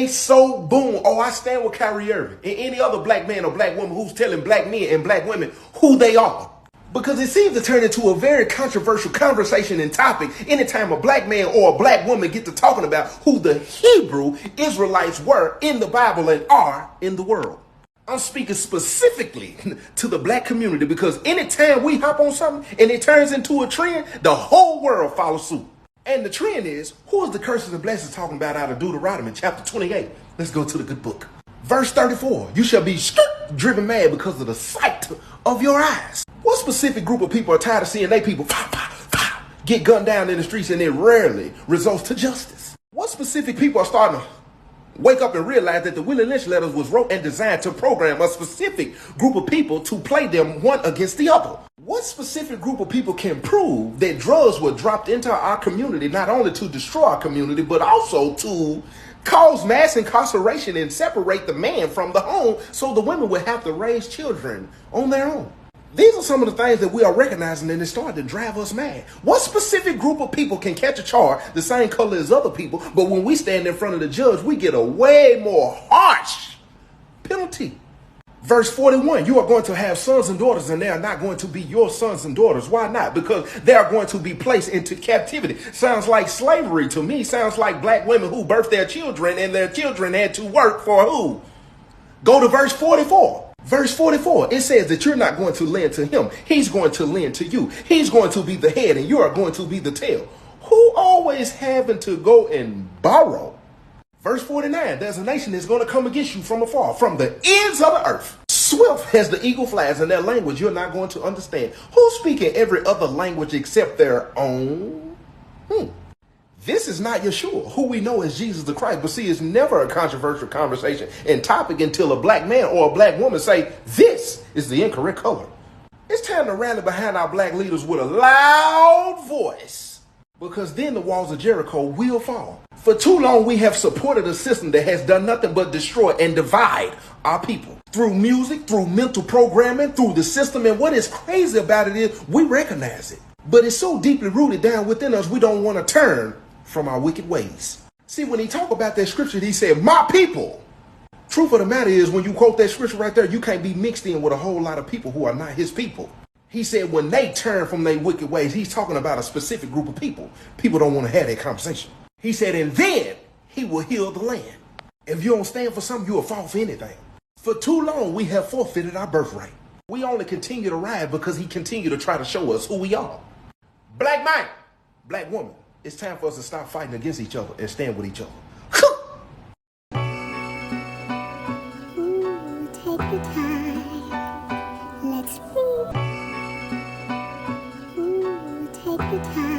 So boom. Oh, I stand with Kyrie Irving and any other black man or black woman who's telling black men and black women who they are. Because it seems to turn into a very controversial conversation and topic anytime a black man or a black woman get to talking about who the Hebrew Israelites were in the Bible and are in the world. I'm speaking specifically to the black community because anytime we hop on something and it turns into a trend, the whole world follows suit. And the trend is, who is the curses and blessings talking about out of Deuteronomy chapter 28? Let's go to the good book. Verse 34, you shall be driven mad because of the sight of your eyes. What specific group of people are tired of seeing their people get gunned down in the streets and it rarely results to justice? What specific people are starting to wake up and realize that the Willie Lynch letters was wrote and designed to program a specific group of people to play them one against the other? What specific group of people can prove that drugs were dropped into our community not only to destroy our community, but also to cause mass incarceration and separate the man from the home so the women would have to raise children on their own? These are some of the things that we are recognizing and it's starting to drive us mad. What specific group of people can catch a charge the same color as other people, but when we stand in front of the judge, we get a way more harsh penalty? Verse 41, you are going to have sons and daughters and they are not going to be your sons and daughters. Why not? Because they are going to be placed into captivity. Sounds like slavery to me. Sounds like black women who birthed their children and their children had to work for who? Go to verse 44. Verse 44, it says that you're not going to lend to him. He's going to lend to you. He's going to be the head and you are going to be the tail. Who always having to go and borrow? Verse 49, there's a nation that's going to come against you from afar, from the ends of the earth. Swift as the eagle flies, in their language you're not going to understand. Who's speaking every other language except their own? This is not Yeshua, who we know as Jesus the Christ. But see, it's never a controversial conversation and topic until a black man or a black woman say, this is the incorrect color. It's time to rally behind our black leaders with a loud voice, because then the walls of Jericho will fall. For too long, we have supported a system that has done nothing but destroy and divide our people. Through music, through mental programming, through the system. And what is crazy about it is we recognize it. But it's so deeply rooted down within us, we don't want to turn from our wicked ways. See, when he talked about that scripture, he said, my people. Truth of the matter is, when you quote that scripture right there, you can't be mixed in with a whole lot of people who are not his people. He said when they turn from their wicked ways, he's talking about a specific group of people. People don't want to have that conversation. He said, and then he will heal the land. If you don't stand for something, you will fall for anything. For too long, we have forfeited our birthright. We only continue to ride because he continued to try to show us who we are. Black man, black woman, it's time for us to stop fighting against each other and stand with each other. Ooh, take the time. Let's move. Ooh, take the time.